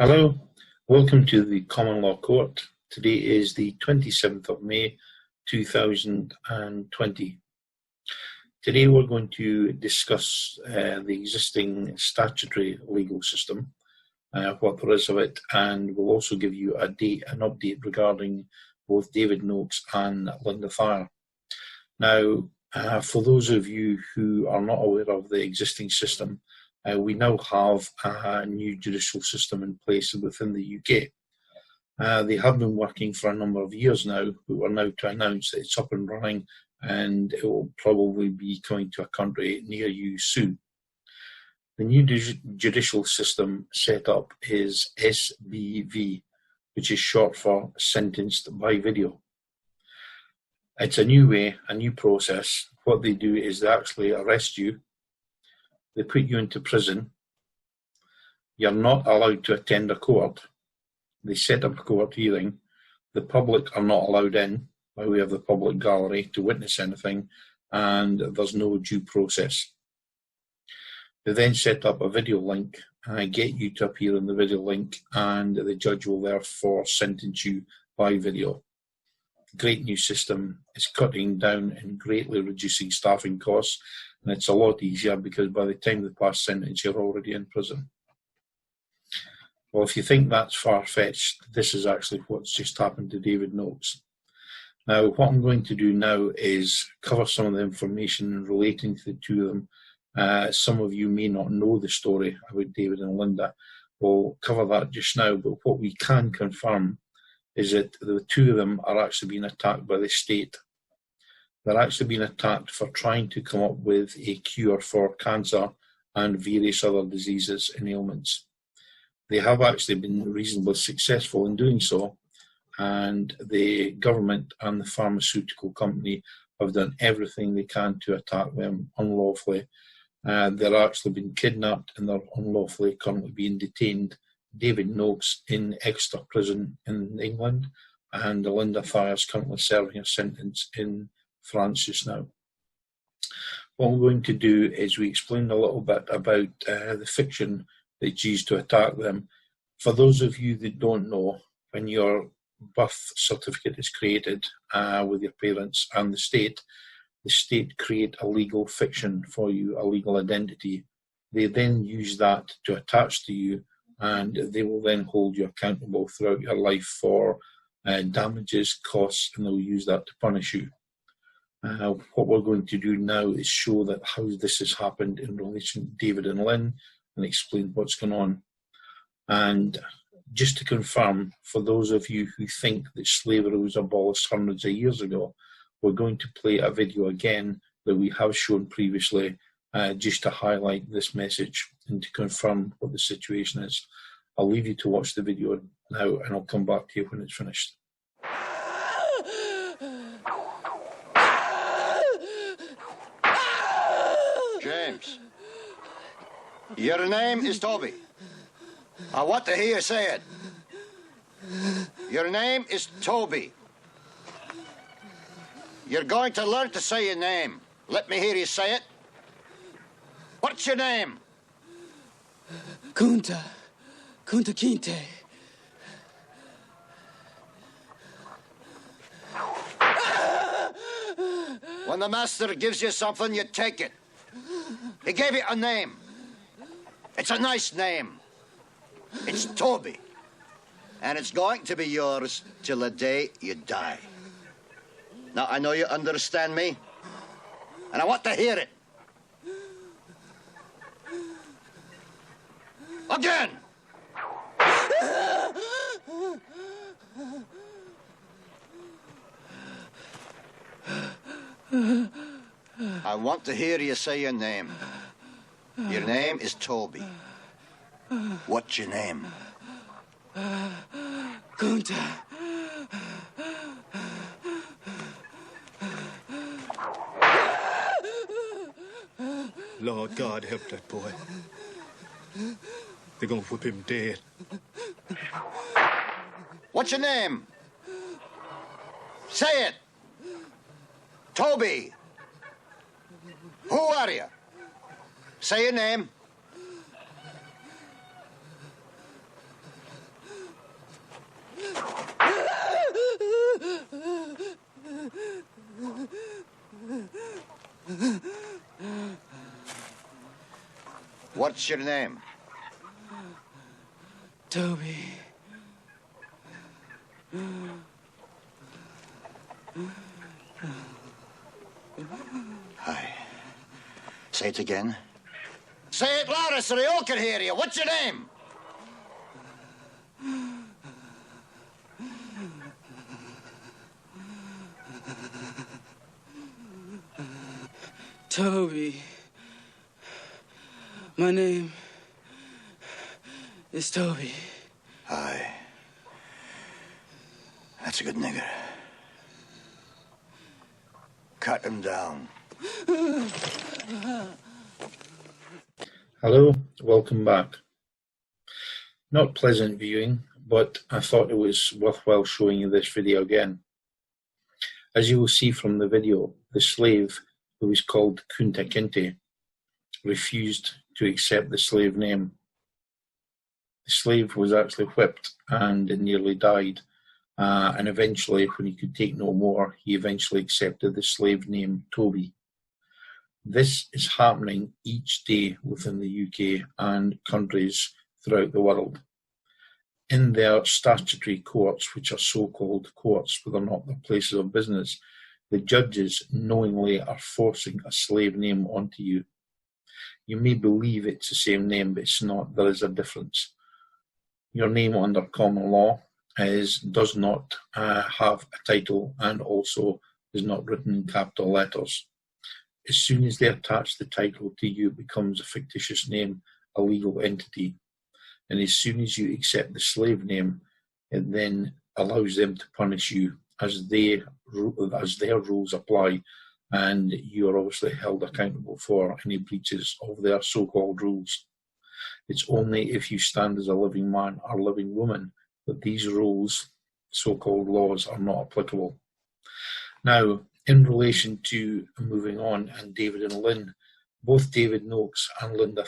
Hello, welcome to the Common Law Court. Today is the 27th of May 2020. Today we're going to discuss the existing statutory legal system, what there is of it, and we'll also give you an update regarding both David Noakes and Lynda Thayer. Now, for those of you who are not aware of the existing system, we now have a new judicial system in place within the UK. They have been working for a number of years now, but we're now to announce that it's up and running and it will probably be coming to a country near you soon. The new judicial system set up is SBV, which is short for Sentenced by Video. It's a new way, a new process. What they do is they actually arrest you. They put you into prison. You're not allowed to attend a court. They set up a court hearing. The public are not allowed in by way of the public gallery to witness anything, and there's no due process. They then set up a video link, get you to appear in the video link, and the judge will therefore sentence you by video. Great new system. It's cutting down and greatly reducing staffing costs, and it's a lot easier because by the time they pass sentence, you're already in prison. Well, if you think that's far-fetched, this is actually what's just happened to David Noakes. Now, what I'm going to do now is cover some of the information relating to the two of them. Some of you may not know the story about David and Lynda. We'll cover that just now, but what we can confirm is that the two of them are actually being attacked by the state. They're actually being attacked for trying to come up with a cure for cancer and various other diseases and ailments. They have actually been reasonably successful in doing so, and the government and the pharmaceutical company have done everything they can to attack them unlawfully. They're actually been kidnapped and they're unlawfully currently being detained. David Noakes in Exeter prison in England, and Lynda Thayer is currently serving a sentence in France just now. What we're going to do is we explain a little bit about the fiction that's used to attack them. For those of you that don't know, when your birth certificate is created with your parents and the state create a legal fiction for you, a legal identity. They then use that to attach to you, and they will then hold you accountable throughout your life for damages, costs, and they'll use that to punish you. What we're going to do now is show that how this has happened in relation to David and Lynn and explain what's going on. And just to confirm, for those of you who think that slavery was abolished hundreds of years ago, we're going to play a video again that we have shown previously just to highlight this message and to confirm what the situation is. I'll leave you to watch the video now and I'll come back to you when it's finished. James, your name is Toby. I want to hear you say it. Your name is Toby. You're going to learn to say your name. Let me hear you say it. What's your name? Kunta Kinte. When the master gives you something, you take it. He gave you a name. It's a nice name. It's Toby. And it's going to be yours till the day you die. Now, I know you understand me, and I want to hear it. Again! I want to hear you say your name. Your name is Toby. What's your name? Kunta. Lord God, help that boy. They're gonna whip him dead. What's your name? Say it. Toby. Who are you? Say your name. What's your name? Toby. Hi. Say it again. Say it louder so they all can hear you. What's your name? Toby. My name is Toby. Hi. That's a good nigger. Cut him down. Hello, welcome back. Not pleasant viewing, but I thought it was worthwhile showing you this video again. As you will see from the video, the slave, who is called Kunta Kinte, refused to accept the slave name. The slave was actually whipped and nearly died, and eventually, when he could take no more, he eventually accepted the slave name Toby. This is happening each day within the UK and countries throughout the world. In their statutory courts, which are so-called courts, but they're not their places of business, the judges knowingly are forcing a slave name onto you. You may believe it's the same name, but it's not. There is a difference. Your name under common law does not have a title and also is not written in capital letters. As soon as they attach the title to you, it becomes a fictitious name, a legal entity. And as soon as you accept the slave name, it then allows them to punish you as their rules apply, and you are obviously held accountable for any breaches of their so-called rules. It's only if you stand as a living man or living woman that these rules, so-called laws, are not applicable. Now, in relation to moving on and David and Lynn, both David Noakes and Lynda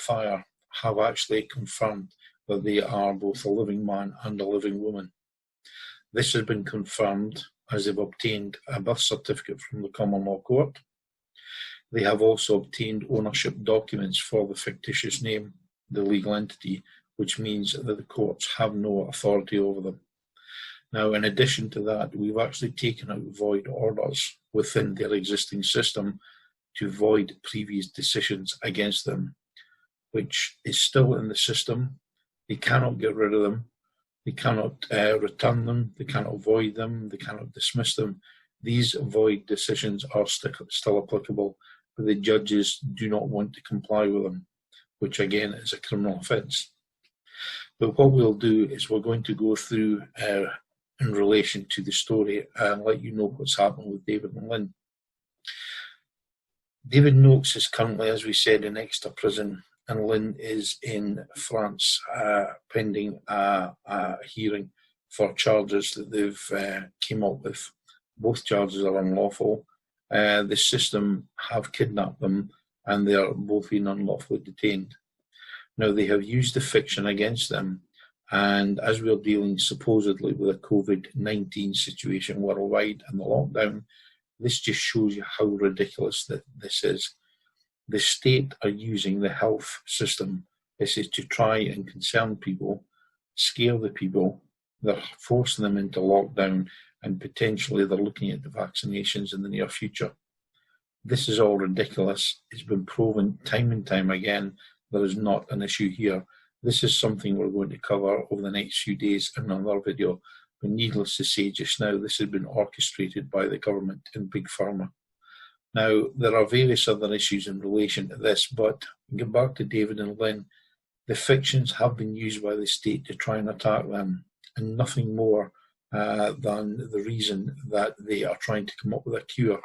have actually confirmed that they are both a living man and a living woman. This has been confirmed as they've obtained a birth certificate from the common law court. They have also obtained ownership documents for the fictitious name, the legal entity, which means that the courts have no authority over them. Now, in addition to that, we've actually taken out void orders within their existing system to void previous decisions against them, which is still in the system. They cannot get rid of them. They cannot return them. They cannot void them. They cannot dismiss them. These void decisions are still applicable, but the judges do not want to comply with them, which again is a criminal offence. But what we'll do is we're going to go through in relation to the story and let you know what's happened with David and Lynn. David Noakes is currently, as we said, in Exeter prison, and Lynn is in France pending a hearing for charges that they've came up with. Both charges are unlawful. The system have kidnapped them and they are both being unlawfully detained. Now, they have used the fiction against them, and as we're dealing supposedly with a COVID-19 situation worldwide and the lockdown, this just shows you how ridiculous that this is. The state are using the health system. This is to try and concern people, scare the people. They're forcing them into lockdown, and potentially they're looking at the vaccinations in the near future. This is all ridiculous. It's been proven time and time again. There is not an issue here. This is something we're going to cover over the next few days in another video. But needless to say, just now, this has been orchestrated by the government and Big Pharma. Now, there are various other issues in relation to this, but get back to David and Lynn. The fictions have been used by the state to try and attack them, and nothing more than the reason that they are trying to come up with a cure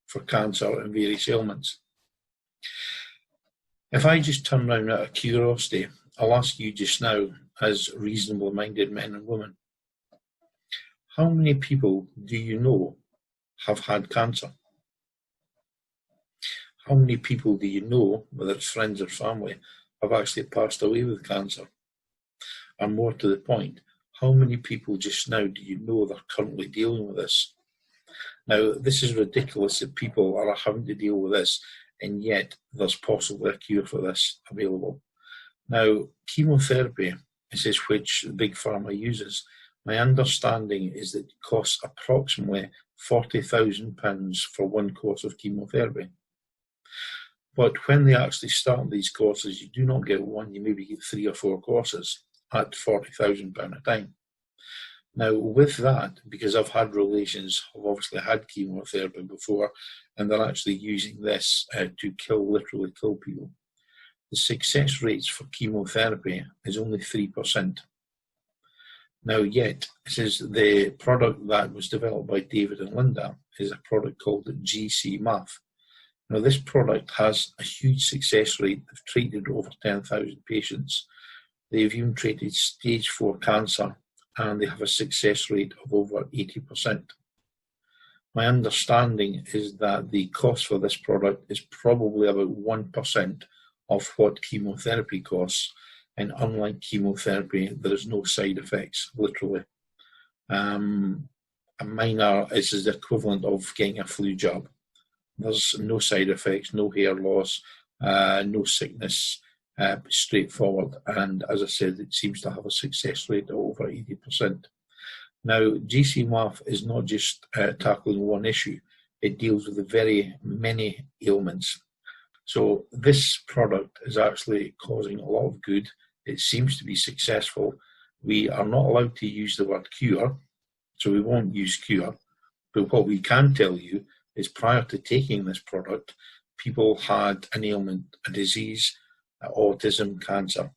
for cancer and various ailments. If I just turn around out of curiosity, I'll ask you just now, as reasonable-minded men and women, how many people do you know have had cancer? How many people do you know, whether it's friends or family, have actually passed away with cancer? And more to the point, how many people just now do you know that are currently dealing with this? Now, this is ridiculous that people are having to deal with this and yet there's possibly a cure for this available. Now, chemotherapy, this is which Big Pharma uses. My understanding is that it costs approximately £40,000 for one course of chemotherapy. But when they actually start these courses, you do not get one, you maybe get 3 or 4 courses at £40,000 a time. Now, with that, because I've had relations who've obviously had chemotherapy before, and they're actually using this to literally kill people, the success rates for chemotherapy is only 3%. Now, yet, this is the product that was developed by David and Lynda is a product called GC-MAF. Now, this product has a huge success rate. They've treated over 10,000 patients. They've even treated stage 4 cancer, and they have a success rate of over 80%. My understanding is that the cost for this product is probably about 1% of what chemotherapy costs, and unlike chemotherapy, there is no side effects, literally. A minor is the equivalent of getting a flu jab. There's no side effects, no hair loss, no sickness, straightforward. And as I said, it seems to have a success rate of over 80%. Now, GC-MAF is not just tackling one issue. It deals with very many ailments. So this product is actually causing a lot of good. It seems to be successful. We are not allowed to use the word cure, so we won't use cure. But what we can tell you is prior to taking this product, people had an ailment, a disease, autism, cancer.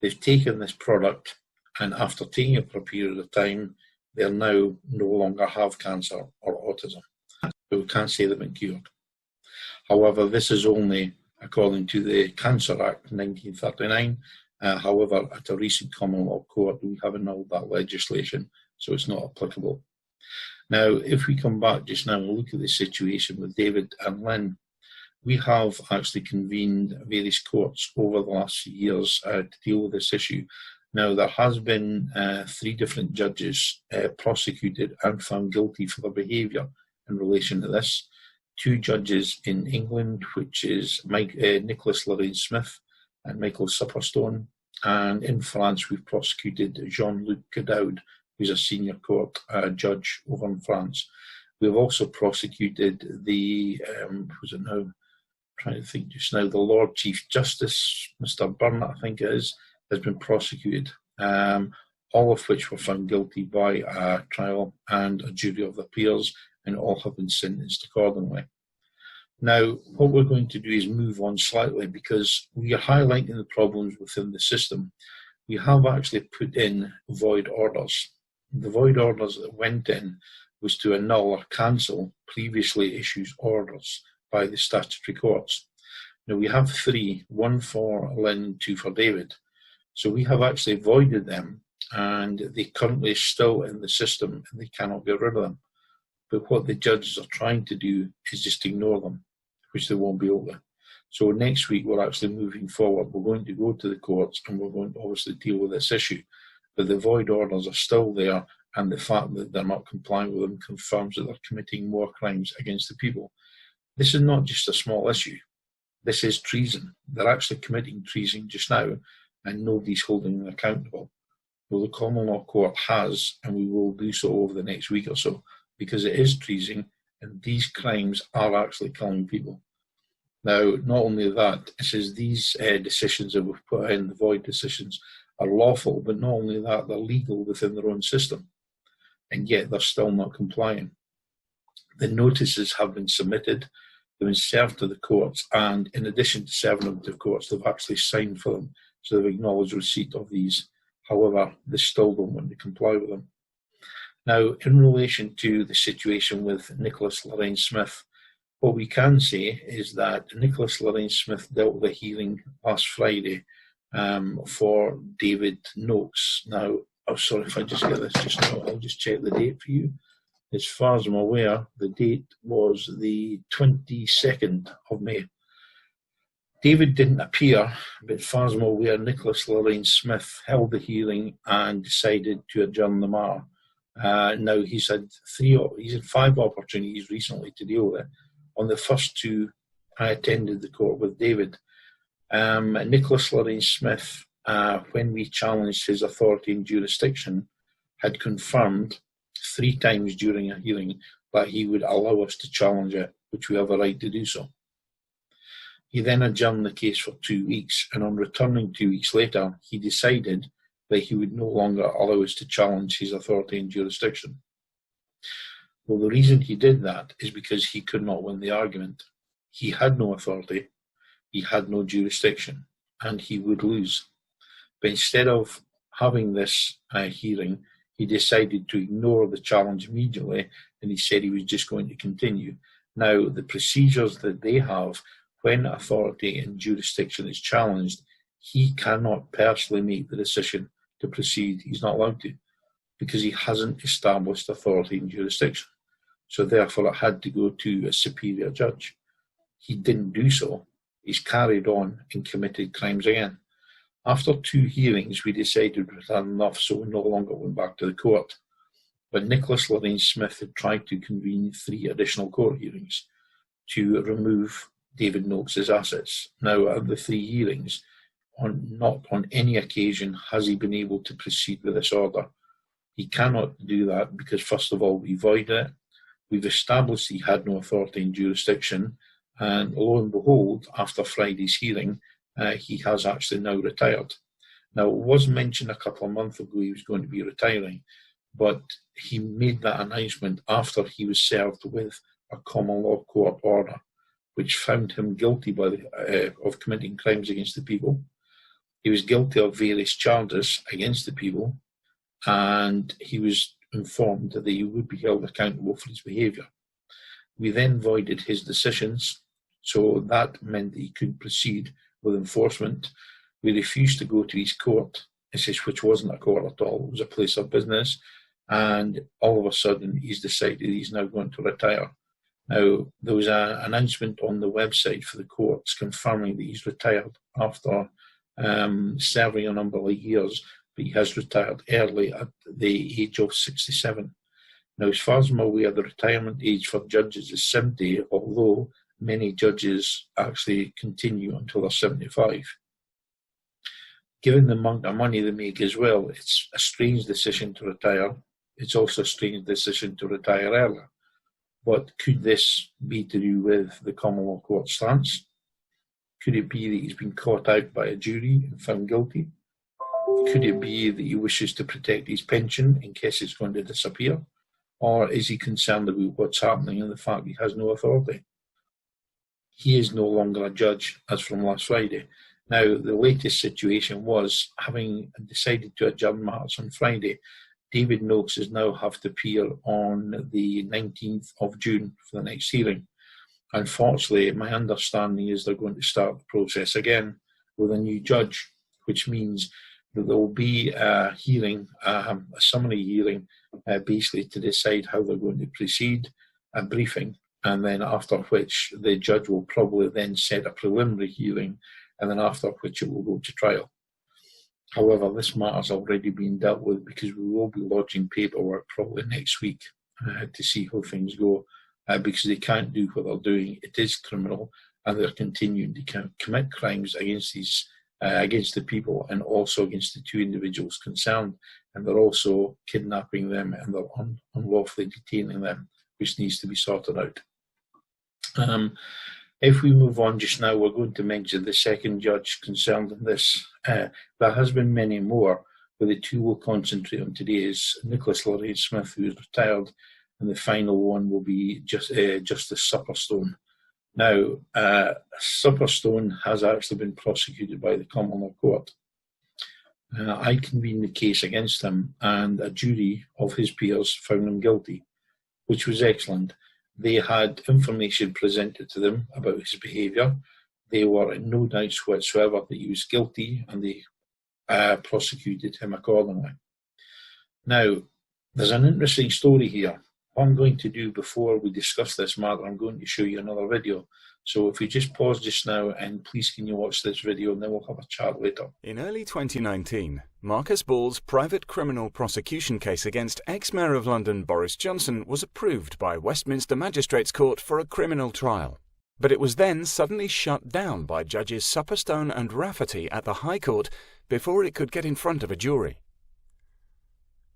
They've taken this product, and after taking it for a period of time, they'll now no longer have cancer or autism. But we can't say they've been cured. However, this is only according to the Cancer Act 1939. However, at a recent Commonwealth Court, we have annulled that legislation, so it's not applicable. Now, if we come back just now and look at the situation with David and Lynn, we have actually convened various courts over the last few years to deal with this issue. Now, there has been 3 different judges prosecuted and found guilty for their behaviour in relation to this. 2 judges in England, which is Nicholas Lorraine Smith and Michael Supperstone. And in France, we've prosecuted Jean-Luc Cadoud, who's a senior court judge over in France. We've also prosecuted the, the Lord Chief Justice, Mr. Burnett, I think it is, has been prosecuted, all of which were found guilty by a trial and a jury of their peers, and all have been sentenced accordingly. Now, what we're going to do is move on slightly because we are highlighting the problems within the system. We have actually put in void orders. The void orders that went in was to annul or cancel previously issued orders by the statutory courts. Now, we have 3, 1 for Lynn, 2 for David. So we have actually voided them, and they currently are still in the system and they cannot get rid of them. But what the judges are trying to do is just ignore them, which they won't be able to. So next week, we're actually moving forward. We're going to go to the courts and we're going to obviously deal with this issue. But the void orders are still there, and the fact that they're not complying with them confirms that they're committing more crimes against the people. This is not just a small issue. This is treason. They're actually committing treason just now, and nobody's holding them accountable. Well, the Common Law Court has, and we will do so over the next week or so, because it is treason, and these crimes are actually killing people. Now, not only that, it says these decisions that we've put in, the void decisions, are lawful, but not only that, they're legal within their own system, and yet they're still not complying. The notices have been submitted, they've been served to the courts, and in addition to serving them to the courts, they've actually signed for them, so they've acknowledged receipt of these. However, they still don't want to comply with them. Now, in relation to the situation with Nicholas Lorraine Smith, what we can say is that Nicholas Lorraine Smith dealt with a hearing last Friday for David Noakes. Now, I'm sorry if I just get this just now, I'll just check the date for you. As far as I'm aware, the date was the 22nd of May. David didn't appear, but as far as I'm aware, Nicholas Lorraine Smith held the hearing and decided to adjourn the matter. Now, he's had 5 opportunities recently to deal with it. On the first 2 I attended the court with David. Nicholas Lorraine Smith, when we challenged his authority and jurisdiction, had confirmed 3 times during a hearing that he would allow us to challenge it, which we have a right to do so. He then adjourned the case for 2 weeks, and on returning 2 weeks later, he decided that he would no longer allow us to challenge his authority and jurisdiction. Well, the reason he did that is because he could not win the argument. He had no authority, he had no jurisdiction, and he would lose. But instead of having this hearing, he decided to ignore the challenge immediately, and he said he was just going to continue. Now, the procedures that they have when authority and jurisdiction is challenged, he cannot personally make the decision to proceed. He's not allowed to, because he hasn't established authority and jurisdiction. So therefore, it had to go to a superior judge. He didn't do so. He's carried on and committed crimes again. After 2 hearings, we decided we'd had enough, so we no longer went back to the court. But Nicholas Lorraine Smith had tried to convene 3 additional court hearings to remove David Noakes' assets. Now, at the 3 hearings, not on any occasion has he been able to proceed with this order. He cannot do that because, first of all, we voided it. We've established he had no authority and jurisdiction, and lo and behold, after Friday's hearing, he has actually now retired. Now, it was mentioned a couple of months ago he was going to be retiring, but he made that announcement after he was served with a common law court order, which found him guilty of committing crimes against the people. He was guilty of various charges against the people, and he was informed that he would be held accountable for his behaviour. We then voided his decisions, so that meant that he couldn't proceed with enforcement. We refused to go to his court, which wasn't a court at all, it was a place of business, and all of a sudden he's decided he's now going to retire. Now, there was an announcement on the website for the courts confirming that he's retired after serving a number of years, but he has retired early at the age of 67. Now, as far as I'm aware, the retirement age for judges is 70, although many judges actually continue until they're 75. Given the amount of money they make as well, it's a strange decision to retire. It's also a strange decision to retire earlier. But could this be to do with the common law court stance? Could it be that he's been caught out by a jury and found guilty? Could it be that he wishes to protect his pension in case it's going to disappear? Or is he concerned about what's happening and the fact he has no authority? He is no longer a judge as from last Friday. Now, the latest situation was, having decided to adjourn matters on Friday, David Noakes is now have to appear on the 19th of June for the next hearing. Unfortunately, my understanding is they're going to start the process again with a new judge, which means that there will be a hearing, a summary hearing, basically to decide how they're going to proceed, a briefing, and then after which the judge will probably then set a preliminary hearing, and then after which it will go to trial. However, this matter's already been dealt with because we will be lodging paperwork probably next week to see how things go, because they can't do what they're doing. It is criminal, and they're continuing to commit crimes against the people and also against the 2 individuals concerned, and they're also kidnapping them and they're unlawfully detaining them, which needs to be sorted out. If we move on just now, we're going to mention the second judge concerned in this. There has been many more, but the 2 we'll concentrate on today is Nicholas Lorraine Smith, who is retired, and the final one will be Justice Supperstone. Now, Supperstone has actually been prosecuted by the Common Law Court. I convened the case against him, and a jury of his peers found him guilty, which was excellent. They had information presented to them about his behaviour. They were in no doubts whatsoever that he was guilty, and they prosecuted him accordingly. Now, there's an interesting story here. What I'm going to do before we discuss this matter, I'm going to show you another video. So if you just pause just now, and please can you watch this video, and then we'll have a chat later. In early 2019, Marcus Ball's private criminal prosecution case against ex-Mayor of London Boris Johnson was approved by Westminster Magistrates Court for a criminal trial. but it was then suddenly shut down by Judges Supperstone and Rafferty at the High Court before it could get in front of a jury.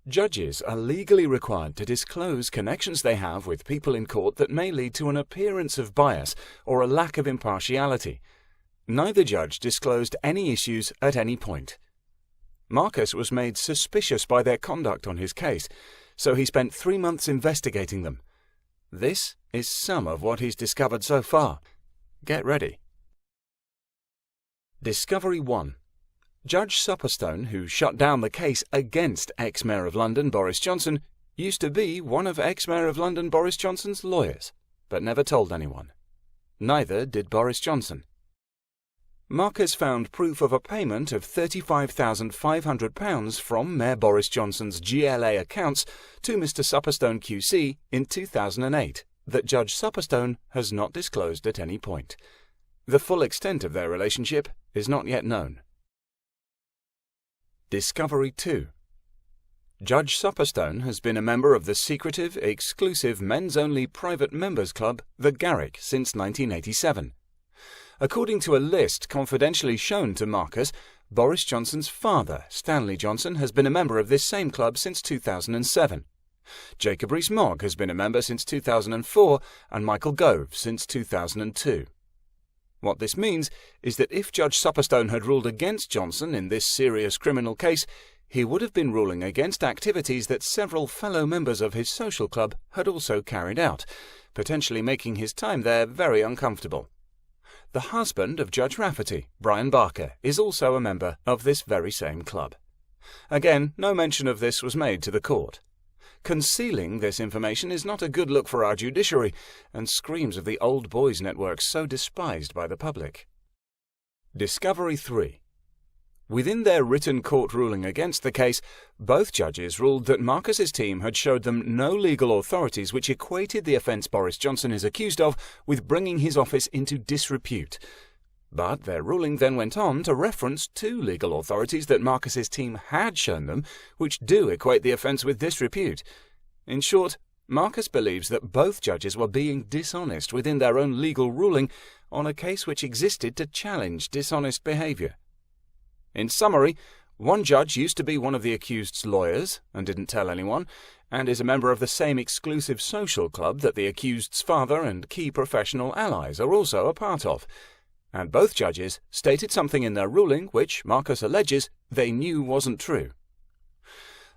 Judges are legally required to disclose connections they have with people in court that may lead to an appearance of bias or a lack of impartiality. Neither judge disclosed any issues at any point. Marcus was made suspicious by their conduct on his case, so he spent 3 months investigating them. This is some of what he's discovered so far. Get ready. Discovery 1. Judge Supperstone, who shut down the case against ex-Mayor of London Boris Johnson, used to be one of ex-Mayor of London Boris Johnson's lawyers, but never told anyone. Neither did Boris Johnson. Marcus found proof of a payment of £35,500 from Mayor Boris Johnson's GLA accounts to Mr. Supperstone QC in 2008 that Judge Supperstone has not disclosed at any point. The full extent of their relationship is not yet known. Discovery 2. Judge Supperstone has been a member of the secretive, exclusive, men's-only private members club, the Garrick, since 1987. According to a list confidentially shown to Marcus, Boris Johnson's father, Stanley Johnson, has been a member of this same club since 2007. Jacob Rees-Mogg has been a member since 2004 and Michael Gove since 2002. What this means is that if Judge Supperstone had ruled against Johnson in this serious criminal case, he would have been ruling against activities that several fellow members of his social club had also carried out, potentially making his time there very uncomfortable. The husband of Judge Rafferty, Brian Barker, is also a member of this very same club. Again, no mention of this was made to the court. Concealing this information is not a good look for our judiciary, and screams of the old boys network so despised by the public. Discovery 3. Within their written court ruling against the case, both judges ruled that Marcus's team had showed them no legal authorities which equated the offence Boris Johnson is accused of with bringing his office into disrepute. But their ruling then went on to reference 2 legal authorities that Marcus's team had shown them, which do equate the offence with disrepute. In short, Marcus believes that both judges were being dishonest within their own legal ruling on a case which existed to challenge dishonest behaviour. In summary, one judge used to be one of the accused's lawyers and didn't tell anyone, and is a member of the same exclusive social club that the accused's father and key professional allies are also a part of. And both judges stated something in their ruling which, Marcus alleges, they knew wasn't true.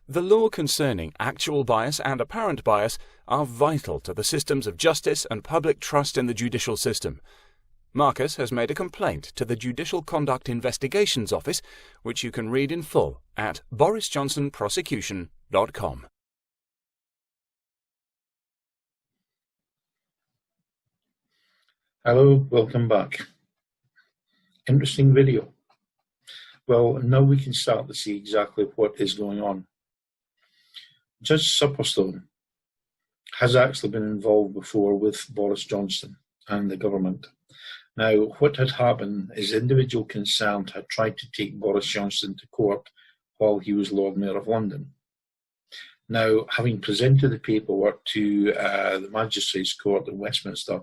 The law concerning actual bias and apparent bias are vital to the systems of justice and public trust in the judicial system. Marcus has made a complaint to the Judicial Conduct Investigations Office, which you can read in full at borisjohnsonprosecution.com. Hello, welcome back. Interesting video. Well, now we can start to see exactly what is going on. Judge Supperstone has actually been involved before with Boris Johnson and the government. Now, what had happened is the individual concerned had tried to take Boris Johnson to court while he was Lord Mayor of London. Now, having presented the paperwork to the Magistrates' Court in Westminster,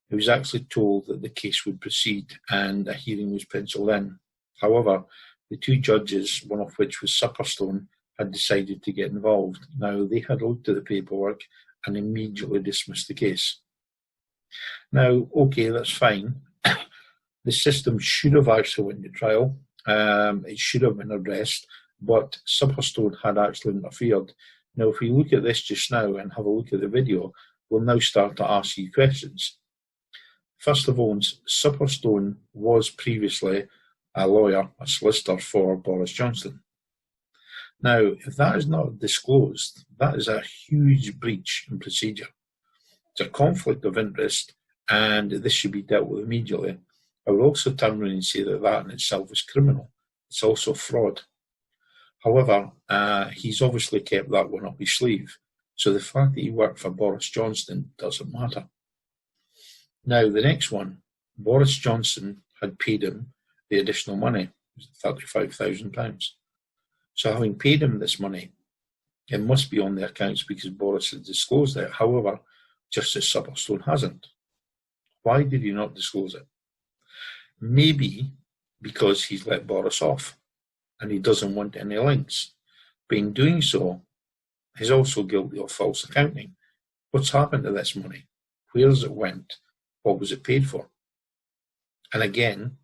he was actually told that the case would proceed and a hearing was penciled in. However, the 2 judges, one of which was Supperstone, had decided to get involved. Now, they had looked at the paperwork and immediately dismissed the case. Now, okay, that's fine. The system should have actually went to trial. It should have been addressed, but Supperstone had actually interfered. Now, if we look at this just now and have a look at the video, we'll now start to ask you questions. First of all, Supperstone was previously a lawyer, a solicitor for Boris Johnson. Now, if that is not disclosed, that is a huge breach in procedure. It's a conflict of interest, and this should be dealt with immediately. I would also turn around and say that that in itself is criminal. It's also fraud. However, he's obviously kept that one up his sleeve. So the fact that he worked for Boris Johnson doesn't matter. Now, the next one, Boris Johnson had paid him the additional money, £35,000. So having paid him this money, it must be on the accounts because Boris has disclosed it. However, Justice Supperstone hasn't. Why did he not disclose it? Maybe because he's let Boris off and he doesn't want any links. But in doing so, he's also guilty of false accounting. What's happened to this money? Where has it went? What was it paid for? And again,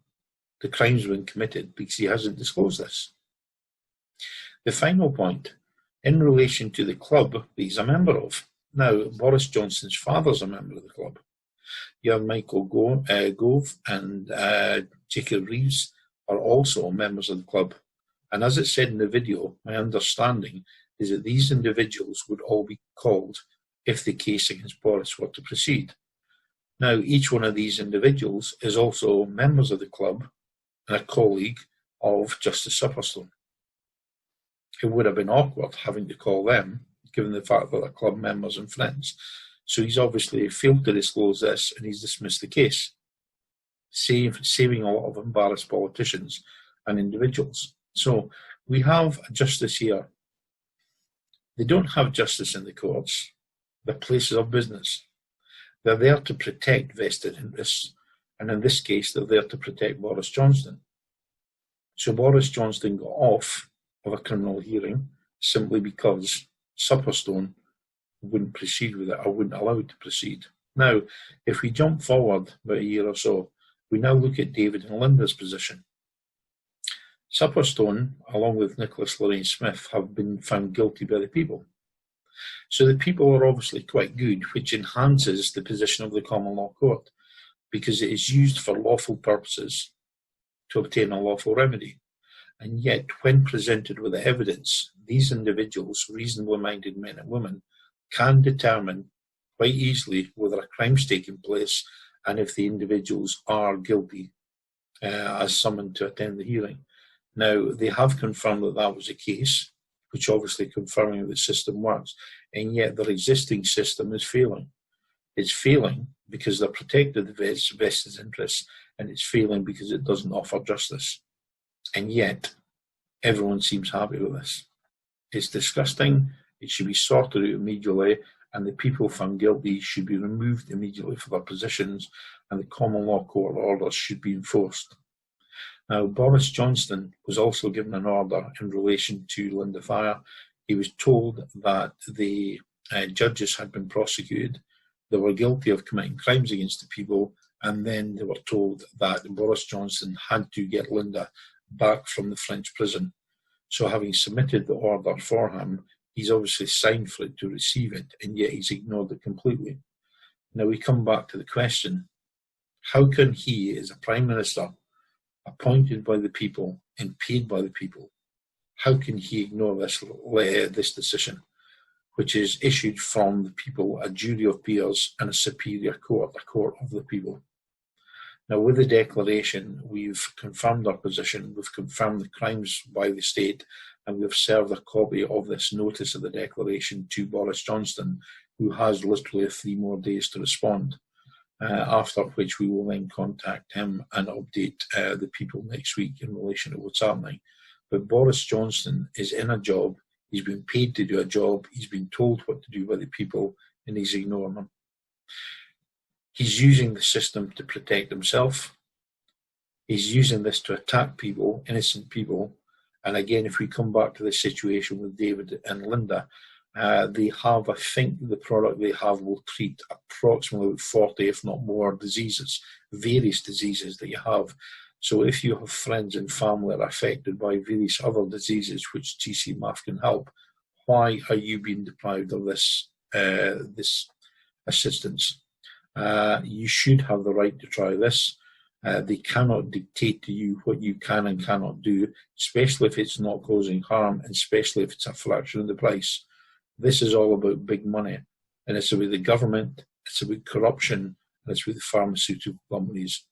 the crime's been committed because he hasn't disclosed this. The final point, in relation to the club that he's a member of. Now, Boris Johnson's father's a member of the club. You have Michael Gove and Jacob Reeves are also members of the club. And as it said in the video, my understanding is that these individuals would all be called if the case against Boris were to proceed. Now, each one of these individuals is also members of the club and a colleague of Justice Supperstone. It would have been awkward having to call them, given the fact that they're club members and friends. So he's obviously failed to disclose this and he's dismissed the case, saving a lot of embarrassed politicians and individuals. So we have a justice here. They don't have justice in the courts. They're places of business. They're there to protect vested interests, and in this case, they're there to protect Boris Johnson. So Boris Johnson got off of a criminal hearing simply because Supperstone wouldn't proceed with it or wouldn't allow it to proceed. Now, if we jump forward about a year or so, we now look at David and Lynda's position. Supperstone, along with Nicholas Lorraine Smith, have been found guilty by the people. So the people are obviously quite good, which enhances the position of the common law court, because it is used for lawful purposes to obtain a lawful remedy. And yet, when presented with the evidence, these individuals, reasonably minded men and women, can determine quite easily whether a crime's taken place and if the individuals are guilty as summoned to attend the hearing. Now, they have confirmed that that was the case, which obviously confirming that the system works, and yet their existing system is failing. It's failing because they're protected the vested interests, and it's failing because it doesn't offer justice. And yet, everyone seems happy with this. It's disgusting. It should be sorted out immediately, and the people found guilty should be removed immediately from their positions, and the common law court orders should be enforced. Now, Boris Johnson was also given an order in relation to Lynda Fire. He was told that the judges had been prosecuted, they were guilty of committing crimes against the people, and then they were told that Boris Johnson had to get Lynda back from the French prison. So having submitted the order for him, he's obviously signed for it to receive it, and yet he's ignored it completely. Now we come back to the question, how can he, as a Prime Minister, appointed by the people and paid by the people, how can he ignore this decision, which is issued from the people, a jury of peers and a superior court, a court of the people? Now, with the declaration, we've confirmed our position, we've confirmed the crimes by the state, and we've served a copy of this notice of the declaration to Boris Johnson, who has literally 3 more days to respond. After which we will then contact him and update the people next week in relation to what's happening. But Boris Johnson is in a job, he's been paid to do a job, he's been told what to do by the people, and he's ignoring them. He's using the system to protect himself. He's using this to attack people, innocent people. And again, if we come back to the situation with David and Lynda, they have, I think the product they have will treat approximately 40, if not more, diseases, various diseases that you have. So if you have friends and family that are affected by various other diseases which GCMAF can help, why are you being deprived of this assistance? You should have the right to try this. They cannot dictate to you what you can and cannot do, especially if it's not causing harm, and especially if it's a fraction of the price. This is all about big money, and it's about the government, it's about corruption, and it's with the pharmaceutical companies.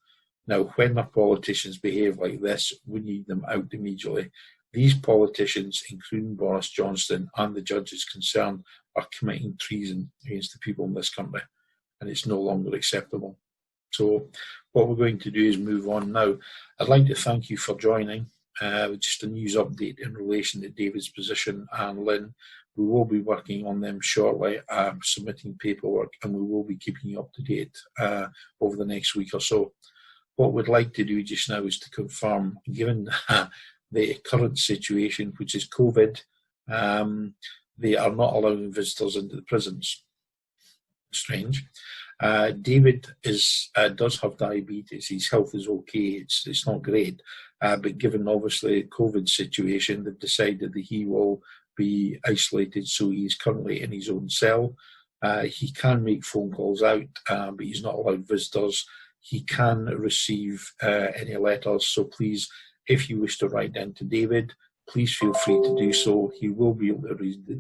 Now, when our politicians behave like this, we need them out immediately. These politicians, including Boris Johnson and the judges concerned, are committing treason against the people in this country, and it's no longer acceptable. So what we're going to do is move on now. I'd like to thank you for joining. Just a news update in relation to David's position and Lynn. We will be working on them shortly, submitting paperwork, and we will be keeping you up to date over the next week or so. What we'd like to do just now is to confirm, given the current situation, which is COVID, they are not allowing visitors into the prisons. Strange. David does have diabetes. His health is okay. It's not great, but given obviously the COVID situation, they've decided that he will be isolated. So he is currently in his own cell. He can make phone calls out, but he's not allowed visitors. He can receive any letters. So please, if you wish to write down to David, please feel free to do so. He will be able to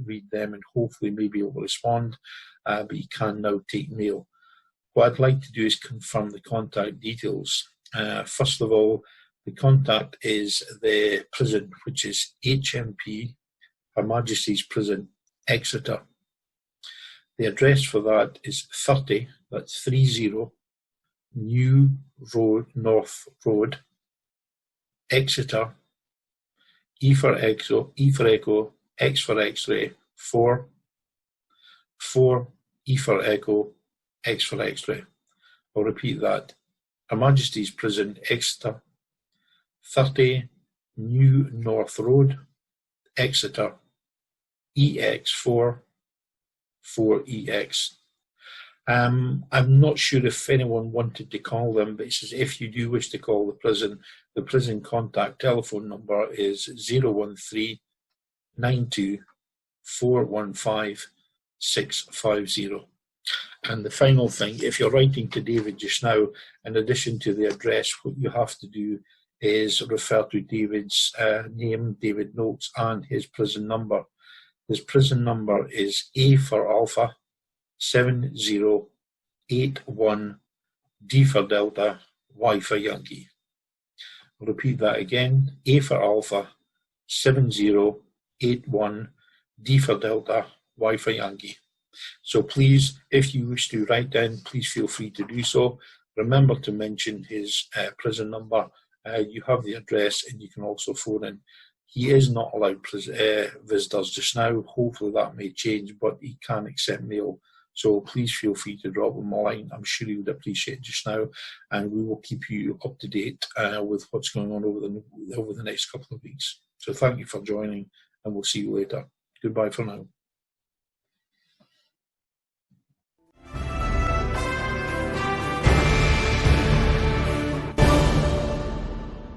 read them and hopefully may be able to respond, but he can now take mail. What I'd like to do is confirm the contact details. First of all, the contact is the prison, which is HMP, Her Majesty's Prison, Exeter. The address for that is 30, that's 30, New Road, North Road, Exeter, E for Echo, X for X-ray, 4, E for Echo, X for X-ray. I'll repeat that. Her Majesty's Prison, Exeter, 30 New North Road, Exeter, EX4, 4EX. I'm not sure if anyone wanted to call them, but it says if you do wish to call the prison contact telephone number is 013 92 415 650. And the final thing, if you're writing to David just now, in addition to the address, what you have to do is refer to David's name, David Noakes, and his prison number. His prison number is A for Alpha, 7081, D for Delta, Y for Yankee. I'll repeat that again. A for Alpha, 7081, D for Delta, Y for Yankee. So please, if you wish to write down, please feel free to do so. Remember to mention his prison number. You have the address, and you can also phone in. He is not allowed visitors just now. Hopefully that may change, but he can accept mail. So please feel free to drop him a line. I'm sure he would appreciate it just now, and we will keep you up to date with what's going on over the next couple of weeks. So thank you for joining, and we'll see you later. Goodbye for now.